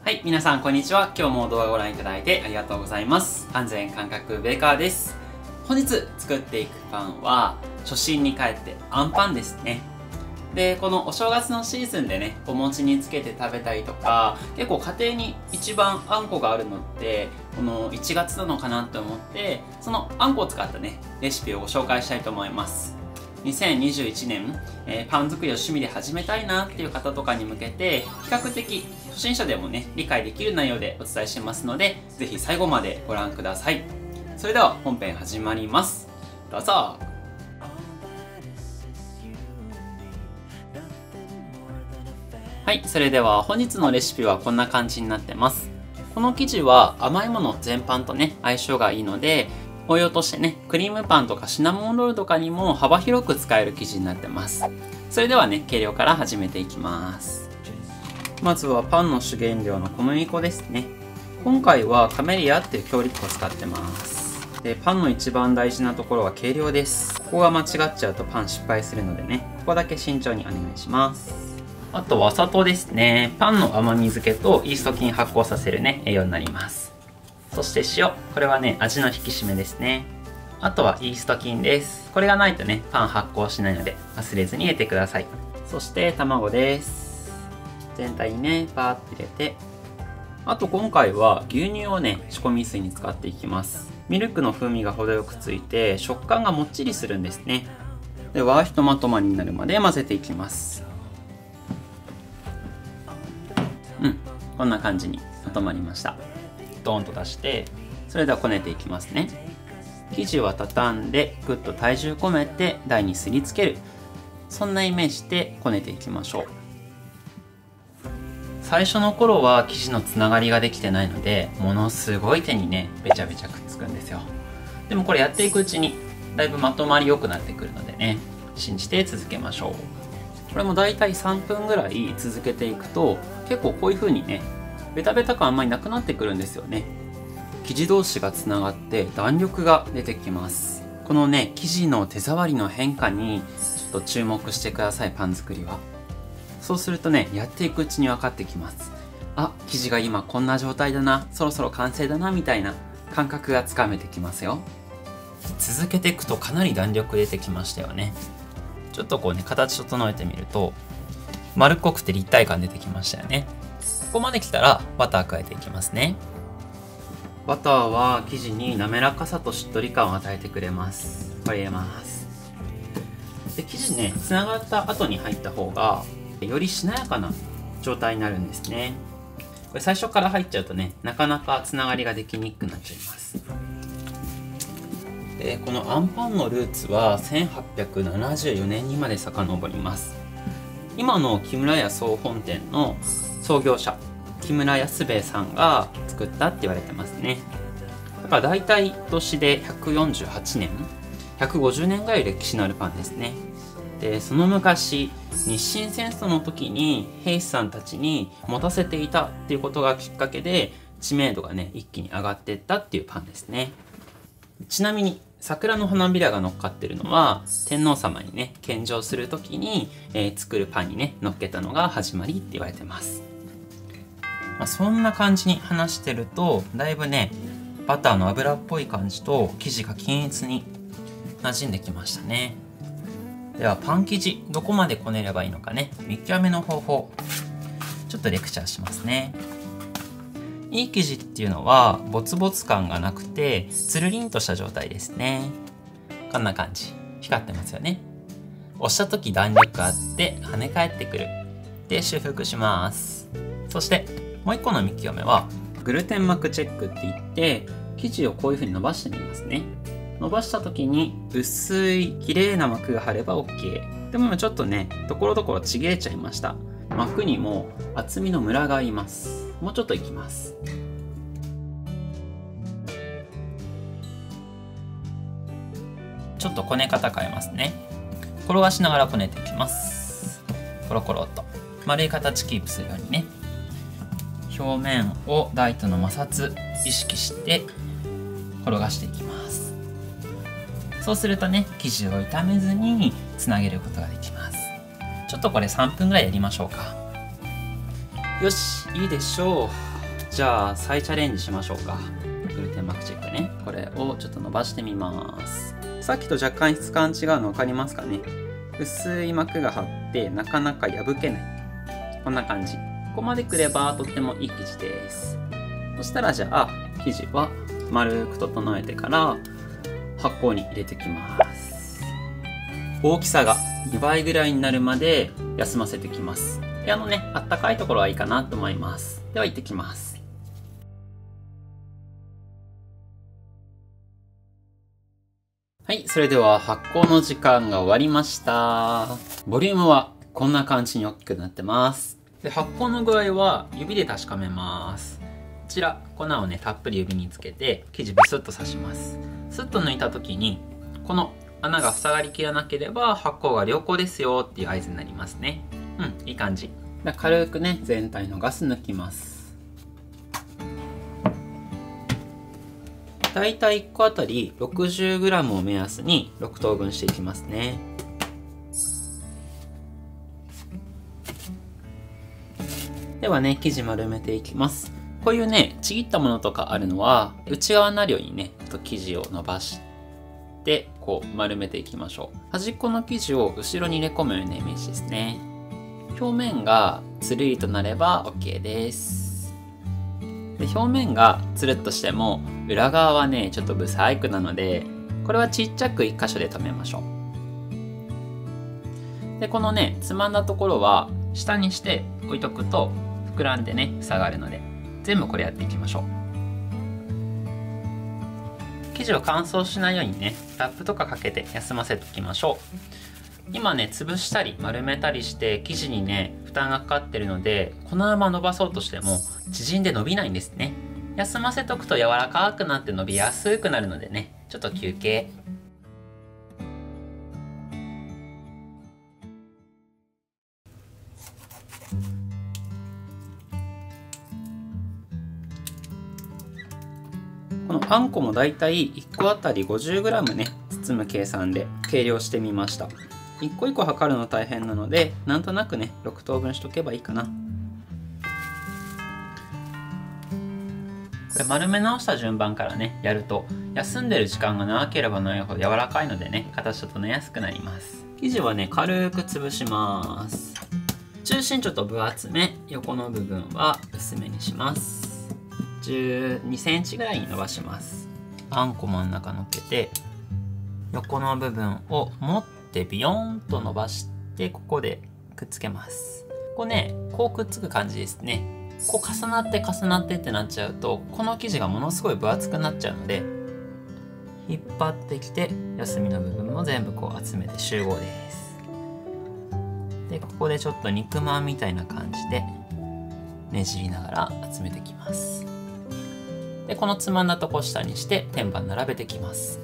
はい、皆さんこんにちは。今日も動画をご覧いただいてありがとうございます。安全感覚ベーカーです。本日作っていくパンは初心に帰ってあんパンですね。で、このお正月のシーズンでね、お餅につけて食べたりとか、結構家庭に一番あんこがあるのってこの1月なのかなと思って、そのあんこを使ったねレシピをご紹介したいと思います。2021年、パン作りを趣味で始めたいなっていう方とかに向けて、比較的初心者でもね理解できる内容でお伝えしてますので、ぜひ最後までご覧ください。それでは本編始まります。どうぞ。はい、それでは本日のレシピはこんな感じになってます。この生地は甘いもの全般とね相性がいいので、応用としてね、クリームパンとかシナモンロールとかにも幅広く使える生地になってます。それではね、計量から始めていきます。まずはパンの主原料の小麦粉ですね。今回はカメリアっていう強力粉を使ってます。で、パンの一番大事なところは計量です。ここが間違っちゃうとパン失敗するのでね、ここだけ慎重にお願いします。あとは砂糖ですね。パンの甘み付けとイースト菌発酵させるね、栄養になります。そして塩。これはね、味の引き締めですね。あとはイースト菌です。これがないとね、パン発酵しないので忘れずに入れてください。そして卵です。全体にね、パーッと入れて。あと今回は牛乳をね、仕込み水に使っていきます。ミルクの風味が程よくついて、食感がもっちりするんですね。では、ひとまとまりになるまで混ぜていきます。こんな感じにまとまりました。ドーンと出して、それではこねていきますね。生地は畳んでぐっと体重込めて台にすりつける、そんなイメージでこねていきましょう。最初の頃は生地のつながりができてないので、ものすごい手にねべちゃべちゃくっつくんですよ。でもこれやっていくうちにだいぶまとまり良くなってくるのでね、信じて続けましょう。これもだいたい3分ぐらい続けていくと、結構こういう風にねベタベタ感あんまりなくなってくるんですよね。生地同士がつながって弾力が出てきます。このね生地の手触りの変化にちょっと注目してください。パン作りはそうするとね、やっていくうちに分かってきます。あ、生地が今こんな状態だな、そろそろ完成だなみたいな感覚がつかめてきますよ。続けていくとかなり弾力出てきましたよね。ちょっとこうね形整えてみると丸っこくて立体感出てきましたよね。ここまで来たらバター加えていきますね。バターは生地に滑らかさとしっとり感を与えてくれます。これ入れます。で、生地ねつながった後に入った方がよりしなやかな状態になるんですね。これ最初から入っちゃうとね、なかなかつながりができにくくなっちゃいます。で、このあんパンのルーツは1874年にまで遡ります。今の木村屋総本店の創業者木村安兵衛さんが作ったって言われてますね。だから大体年で148年150年ぐらい歴史のあるパンですね。で、その昔日清戦争の時に兵士さんたちに持たせていたっていうことがきっかけで知名度がね一気に上がっていったっていうパンですね。ちなみに桜の花びらが乗っかってるのは天皇様にね献上する時に、作るパンにね乗っけたのが始まりって言われてます。そんな感じに話してるとだいぶねバターの油っぽい感じと生地が均一に馴染んできましたね。ではパン生地どこまでこねればいいのかね、見極めの方法ちょっとレクチャーしますね。いい生地っていうのはボツボツ感がなくてつるりんとした状態ですね。こんな感じ、光ってますよね。押した時弾力があって跳ね返ってくるで修復します。そしてもう一個の見極めはグルテン膜チェックって言って、生地をこういう風に伸ばしてみますね。伸ばした時に薄い綺麗な膜が張れば OK。 でも今ちょっとねところどころちぎれちゃいました。膜にも厚みのムラがあります。もうちょっといきます。ちょっとこね方変えますね。転がしながらこねていきます。コロコロっと丸い形キープするようにね、表面を台との摩擦意識して転がしていきます。そうするとね、生地を傷めずにつなげることができます。ちょっとこれ3分ぐらいやりましょうか。よし、いいでしょう。じゃあ再チャレンジしましょうか。グルテンマークチェックね。これをちょっと伸ばしてみます。さっきと若干質感違うの分かりますかね。薄い膜が張ってなかなか破けない。こんな感じ。ここまでくればとってもいい生地です。そしたらじゃあ生地は丸く整えてから発酵に入れてきます。大きさが2倍ぐらいになるまで休ませてきます。部屋のね、あったかいところはいいかなと思います。では行ってきます。はい、それでは発酵の時間が終わりました。ボリュームはこんな感じに大きくなってます。で、発酵の具合は指で確かめます。こちら、粉をね、たっぷり指につけて生地ブスッと刺します。スッと抜いた時に、この穴が塞がりきらなければ発酵が良好ですよっていう合図になりますね。いい感じ。軽くね、全体のガス抜きます。だいたい1個あたり 60g を目安に6等分していきますね。ではね、生地丸めていきます。こういうね、ちぎったものとかあるのは、内側になるようにね、生地を伸ばして、こう丸めていきましょう。端っこの生地を後ろに入れ込むようなイメージですね。表面がつるりとなれば OK です。で、表面がつるっとしても裏側はねちょっとブサイクなので、これはちっちゃく1箇所で留めましょう。で、このねつまんだところは下にして置いとくと膨らんでね塞がるので、全部これやっていきましょう。生地を乾燥しないようにねラップとかかけて休ませておきましょう。今ね、潰したり丸めたりして生地にね負担がかかってるので、このまま伸ばそうとしても縮んで伸びないんですね。休ませとくと柔らかくなって伸びやすくなるのでね、ちょっと休憩。このあんこもだいたい1個あたり 50g ね包む計算で計量してみました。一個一個測るの大変なので、なんとなくね6等分しとけばいいかな。これ丸め直した順番からねやると、休んでる時間が長ければ長いほど柔らかいのでね、形整えやすくなります。生地はね軽く潰します。中心ちょっと分厚め、横の部分は薄めにします。12センチぐらいに伸ばします。あんこ真ん中乗っけて、横の部分を持ってビヨーンと伸ばして、ここでくっつけます。こうね、こうくっつく感じですね。こう重なって重なってってなっちゃうと、この生地がものすごい分厚くなっちゃうので、引っ張ってきて休みの部分も全部こう集めて集合です。で、ここでちょっと肉まんみたいな感じでねじりながら集めてきます。で、このつまんだとこ下にして天板並べてきます。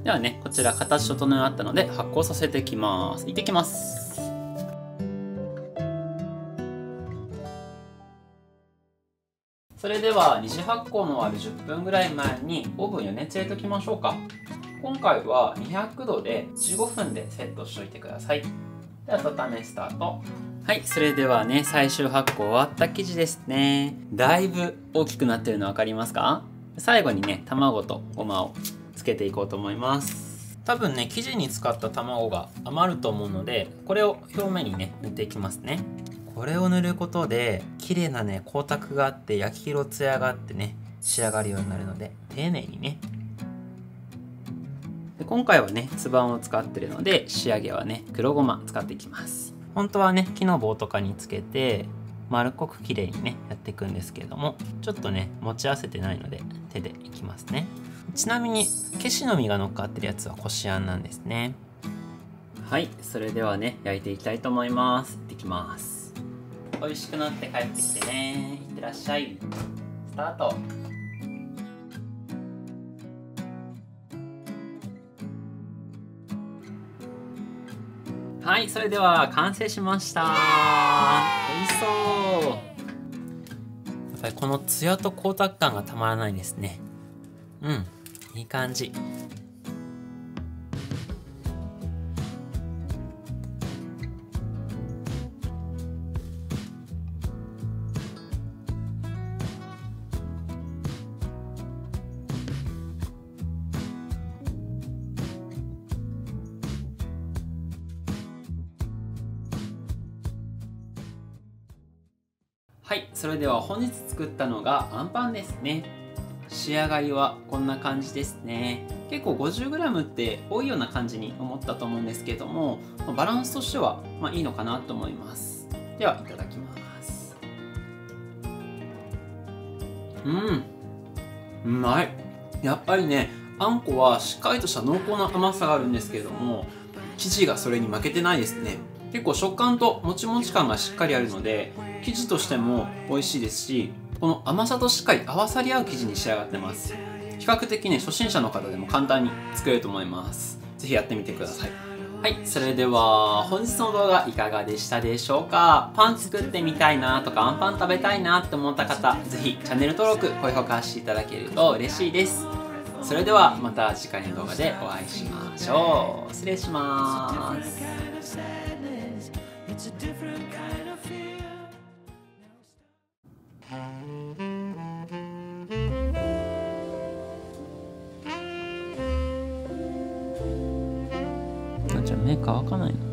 ではね、こちら形整えあったので発酵させていきます。いってきます。それでは二次発酵の終わる10分ぐらい前にオーブン予熱入れときましょうか。今回は200度で15分でセットしといてください。では温めスタート。はい、それではね、最終発酵終わった生地ですね。だいぶ大きくなってるの分かりますか？最後にね、卵とごまをつけていこうと思います。多分ね、生地に使った卵が余ると思うので、これを表面にね塗っていきますね。これを塗ることで綺麗なね光沢があって焼き色艶があってね仕上がるようになるので、丁寧にね。で、今回はねつばんを使ってるので、仕上げはね黒ごま使っていきます。本当はね木の棒とかにつけて丸っこく綺麗にねやっていくんですけれども、ちょっとね持ち合わせてないので手でいきますね。ちなみにケシの実が乗っかってるやつはこしあんなんですね。はい、それではね焼いていきたいと思います。いってきます。美味しくなって帰ってきてね。いってらっしゃい。スタート。はい、それでは完成しました。美味しそう。やっぱりこのツヤと光沢感がたまらないですね。いい感じ。はい、それでは本日作ったのがあんパンですね。仕上がりはこんな感じですね。結構 50g って多いような感じに思ったと思うんですけども、バランスとしてはいいのかなと思います。では、いただきます。うまい。やっぱりね、あんこはしっかりとした濃厚な甘さがあるんですけれども、生地がそれに負けてないですね。結構食感ともちもち感がしっかりあるので、生地としても美味しいですし、この甘さとしっかり合わさり合う生地に仕上がってます。比較的ね、初心者の方でも簡単に作れると思います。ぜひやってみてください。はい、それでは本日の動画いかがでしたでしょうか。パン作ってみたいなとか、あんパン食べたいなって思った方、ぜひチャンネル登録、高評価していただけると嬉しいです。それではまた次回の動画でお会いしましょう。失礼します。じゃあ目乾かないの？